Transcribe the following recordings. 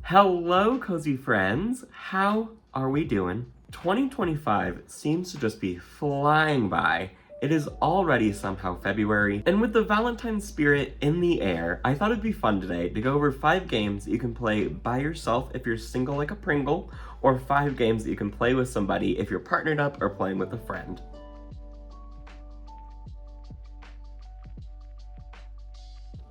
Hello, cozy friends. How are we doing? 2025 seems to just be flying by. It is already somehow February, and with the Valentine spirit in the air, I thought it'd be fun today to go over 5 games you can play by yourself if you're single like a Pringle, or 5 games that you can play with somebody if you're partnered up or playing with a friend.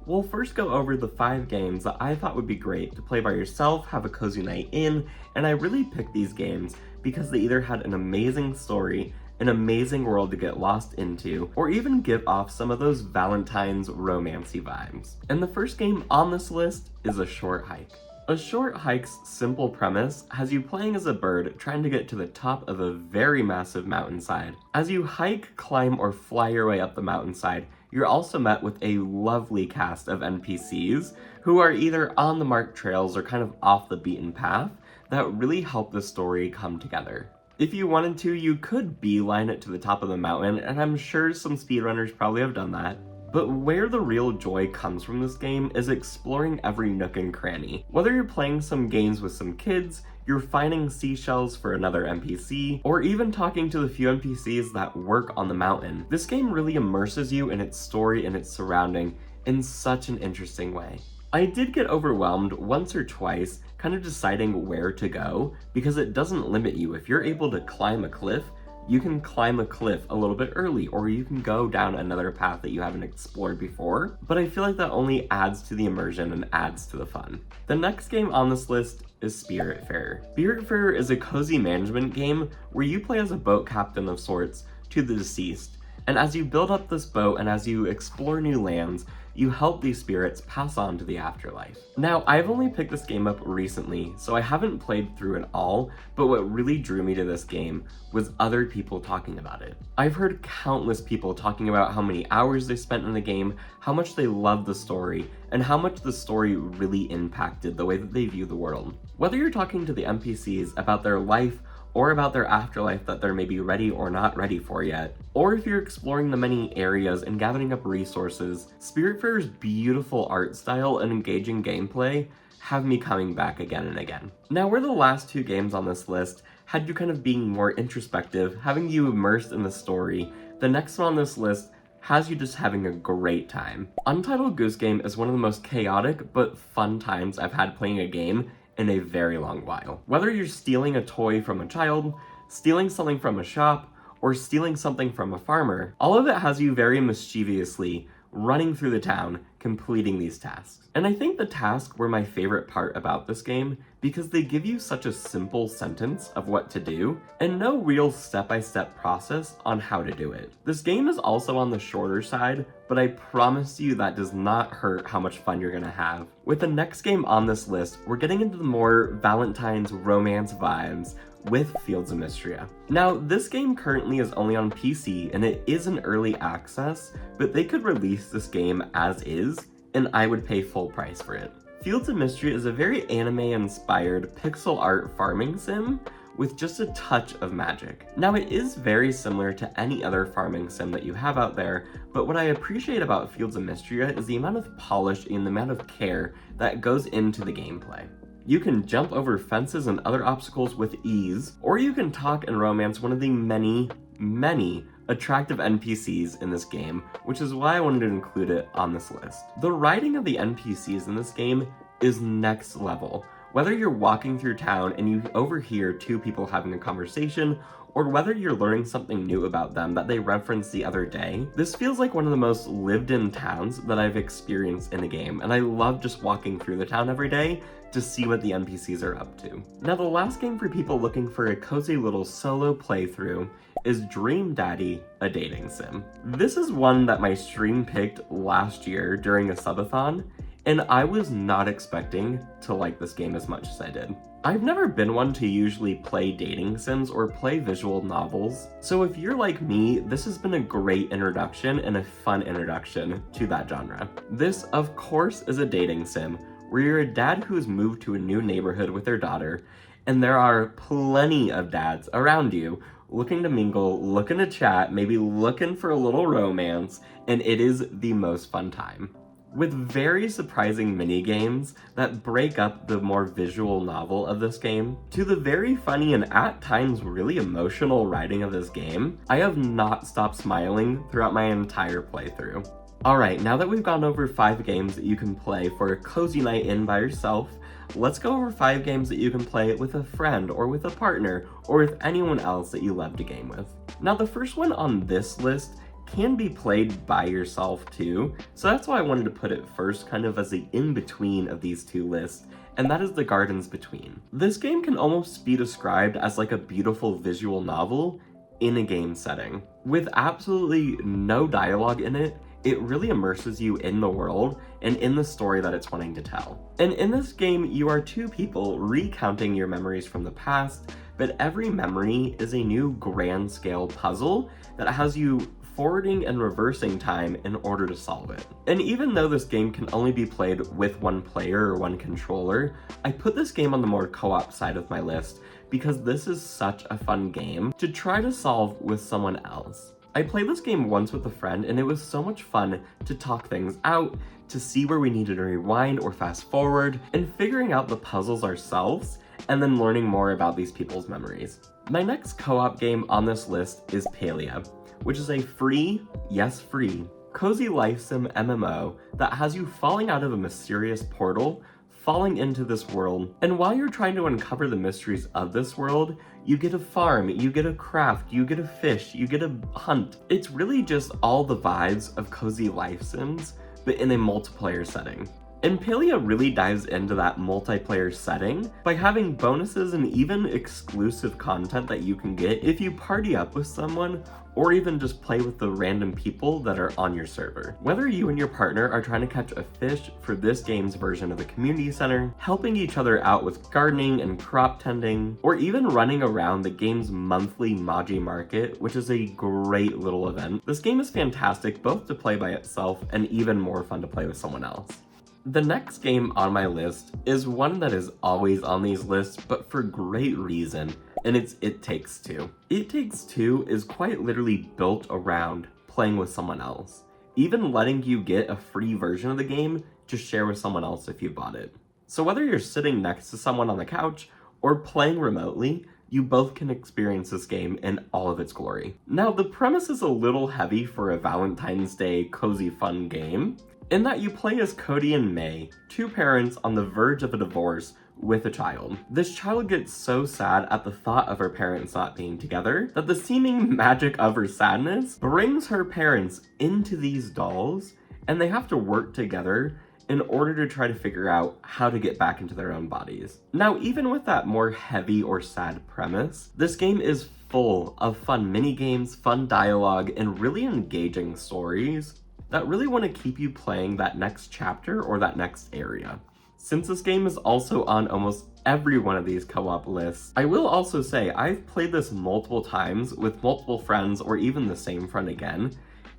We'll first go over the 5 games that I thought would be great to play by yourself, have a cozy night in, and I really picked these games because they either had an amazing story, an amazing world to get lost into, or even give off some of those Valentine's romancy vibes. And the first game on this list is A Short Hike. A Short Hike's simple premise has you playing as a bird trying to get to the top of a very massive mountainside. As you hike, climb, or fly your way up the mountainside, you're also met with a lovely cast of NPCs who are either on the marked trails or kind of off the beaten path that really help the story come together. If you wanted to, you could beeline it to the top of the mountain, and I'm sure some speedrunners probably have done that. But where the real joy comes from this game is exploring every nook and cranny. Whether you're playing some games with some kids, you're finding seashells for another NPC, or even talking to the few NPCs that work on the mountain, this game really immerses you in its story and its surrounding in such an interesting way. I did get overwhelmed once or twice kind of deciding where to go, because it doesn't limit you. If you're able to climb a cliff, you can climb a cliff a little bit early, or you can go down another path that you haven't explored before, but I feel like that only adds to the immersion and adds to the fun. The next game on this list is Spiritfarer. Spiritfarer is a cozy management game where you play as a boat captain of sorts to the deceased, and as you build up this boat and as you explore new lands, you help these spirits pass on to the afterlife. Now, I've only picked this game up recently, so I haven't played through it all, but what really drew me to this game was other people talking about it. I've heard countless people talking about how many hours they spent in the game, how much they loved the story, and how much the story really impacted the way that they view the world. Whether you're talking to the NPCs about their life or about their afterlife that they're maybe ready or not ready for yet, or if you're exploring the many areas and gathering up resources, Spiritfarer's beautiful art style and engaging gameplay have me coming back again and again. Now, where the last 2 games on this list had you kind of being more introspective, having you immersed in the story, the next one on this list has you just having a great time. Untitled Goose Game is one of the most chaotic but fun times I've had playing a game in a very long while. Whether you're stealing a toy from a child, stealing something from a shop, or stealing something from a farmer, all of it has you very mischievously running through the town, completing these tasks. And I think the tasks were my favorite part about this game because they give you such a simple sentence of what to do and no real step-by-step process on how to do it. This game is also on the shorter side, but I promise you that does not hurt how much fun you're gonna have. With the next game on this list, we're getting into the more Valentine's romance vibes with Fields of Mistria. Now, this game currently is only on PC and it is an early access, but they could release this game as is, and I would pay full price for it. Fields of Mistria is a very anime-inspired pixel art farming sim with just a touch of magic. Now, it is very similar to any other farming sim that you have out there, but what I appreciate about Fields of Mistria is the amount of polish and the amount of care that goes into the gameplay. You can jump over fences and other obstacles with ease, or you can talk and romance one of the many attractive NPCs in this game, which is why I wanted to include it on this list. The writing of the NPCs in this game is next level. Whether you're walking through town and you overhear 2 people having a conversation, or whether you're learning something new about them that they referenced the other day, this feels like one of the most lived-in towns that I've experienced in a game, and I love just walking through the town every day to see what the NPCs are up to. Now, the last game for people looking for a cozy little solo playthrough is Dream Daddy, a dating sim. This is one that my stream picked last year during a subathon, and I was not expecting to like this game as much as I did. I've never been one to usually play dating sims or play visual novels, so if you're like me, this has been a great introduction and a fun introduction to that genre. This, of course, is a dating sim where you're a dad who's moved to a new neighborhood with their daughter, and there are plenty of dads around you looking to mingle, looking to chat, maybe looking for a little romance, and it is the most fun time. with very surprising mini-games that break up the more visual novel of this game, to the very funny and at times really emotional writing of this game. I have not stopped smiling throughout my entire playthrough. Alright, now that we've gone over 5 games that you can play for a cozy night in by yourself, let's go over 5 games that you can play with a friend or with a partner or with anyone else that you love to game with. Now the first one on this list can be played by yourself too, so that's why I wanted to put it first, kind of as the in-between of these two lists, and that is The Gardens Between. This game can almost be described as like a beautiful visual novel in a game setting. With absolutely no dialogue in it, it really immerses you in the world and in the story that it's wanting to tell. And in this game, you are 2 people recounting your memories from the past, but every memory is a new grand scale puzzle that has you forwarding and reversing time in order to solve it. And even though this game can only be played with one player or one controller, I put this game on the more co-op side of my list because this is such a fun game to try to solve with someone else. I played this game once with a friend and it was so much fun to talk things out, to see where we needed to rewind or fast forward, and figuring out the puzzles ourselves, and then learning more about these people's memories. My next co-op game on this list is Palia, which is a free, yes free, cozy life sim MMO that has you falling out of a mysterious portal, falling into this world, and while you're trying to uncover the mysteries of this world, you get a farm, you get a craft, you get a fish, you get a hunt. It's really just all the vibes of cozy life sims, but in a multiplayer setting. And Palia really dives into that multiplayer setting by having bonuses and even exclusive content that you can get if you party up with someone or even just play with the random people that are on your server. Whether you and your partner are trying to catch a fish for this game's version of the community center, helping each other out with gardening and crop tending, or even running around the game's monthly Maji market, which is a great little event, this game is fantastic both to play by itself and even more fun to play with someone else. The next game on my list is one that is always on these lists, but for great reason, and it's It Takes Two. It Takes Two is quite literally built around playing with someone else, even letting you get a free version of the game to share with someone else if you bought it. So whether you're sitting next to someone on the couch or playing remotely, you both can experience this game in all of its glory. Now, the premise is a little heavy for a Valentine's Day cozy fun game, in that you play as Cody and May, 2 parents on the verge of a divorce with a child. This child gets so sad at the thought of her parents not being together that the seeming magic of her sadness brings her parents into these dolls, and they have to work together in order to try to figure out how to get back into their own bodies. Now, even with that more heavy or sad premise, this game is full of fun mini-games, fun dialogue, and really engaging stories that really want to keep you playing that next chapter or that next area. Since this game is also on almost every one of these co-op lists, I will also say I've played this multiple times with multiple friends or even the same friend again,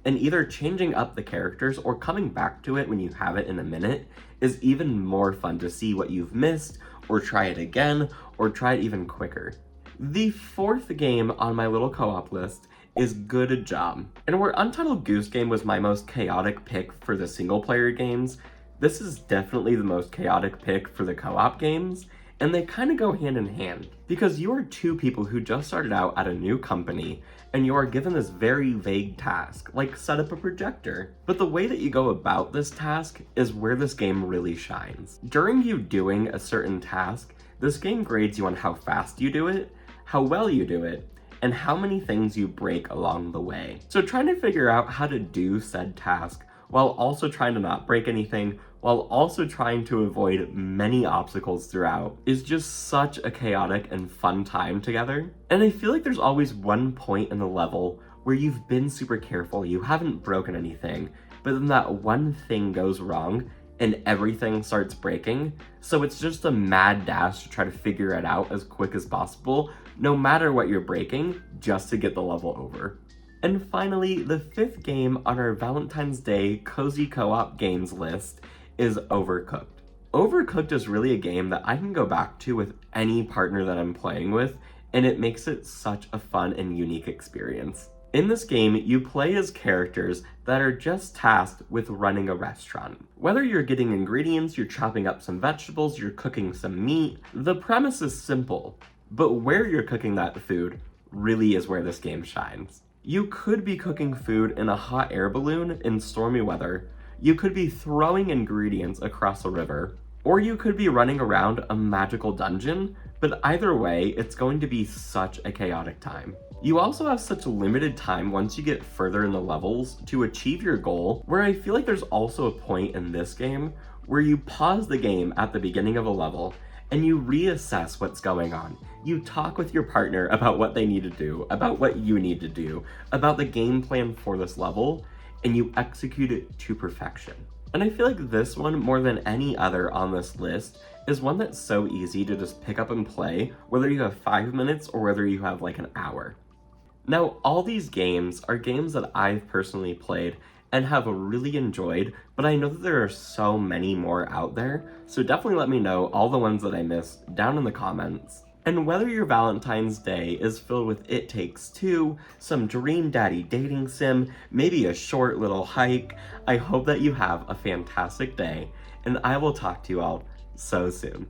and either changing up the characters or coming back to it when you have it in a minute is even more fun to see what you've missed, or try it again, or try it even quicker. The 4th game on my little co-op list is Good Job. And where Untitled Goose Game was my most chaotic pick for the single player games, this is definitely the most chaotic pick for the co-op games, and they kind of go hand in hand. Because you are 2 people who just started out at a new company, and you are given this very vague task, like set up a projector. But the way that you go about this task is where this game really shines. During you doing a certain task, this game grades you on how fast you do it, how well you do it, and how many things you break along the way. So trying to figure out how to do said task while also trying to not break anything, while also trying to avoid many obstacles throughout, is just such a chaotic and fun time together. And I feel like there's always one point in the level where you've been super careful, you haven't broken anything, but then that one thing goes wrong and everything starts breaking, so it's just a mad dash to try to figure it out as quick as possible, no matter what you're breaking, just to get the level over. And finally, the 5th game on our Valentine's Day cozy co-op games list is Overcooked. Overcooked is really a game that I can go back to with any partner that I'm playing with, and it makes it such a fun and unique experience. In this game, you play as characters that are just tasked with running a restaurant. Whether you're getting ingredients, you're chopping up some vegetables, you're cooking some meat, the premise is simple, but where you're cooking that food really is where this game shines. You could be cooking food in a hot air balloon in stormy weather, you could be throwing ingredients across a river, or you could be running around a magical dungeon, but either way, it's going to be such a chaotic time. You also have such limited time once you get further in the levels to achieve your goal, where I feel like there's also a point in this game where you pause the game at the beginning of a level and you reassess what's going on. You talk with your partner about what they need to do, about what you need to do, about the game plan for this level, and you execute it to perfection. And I feel like this one, more than any other on this list, is one that's so easy to just pick up and play, whether you have 5 minutes or whether you have like an hour. Now, all these games are games that I've personally played and have really enjoyed, but I know that there are so many more out there, so definitely let me know all the ones that I missed down in the comments. And whether your Valentine's Day is filled with It Takes Two, some Dream Daddy dating sim, maybe a short little hike, I hope that you have a fantastic day, and I will talk to you all so soon.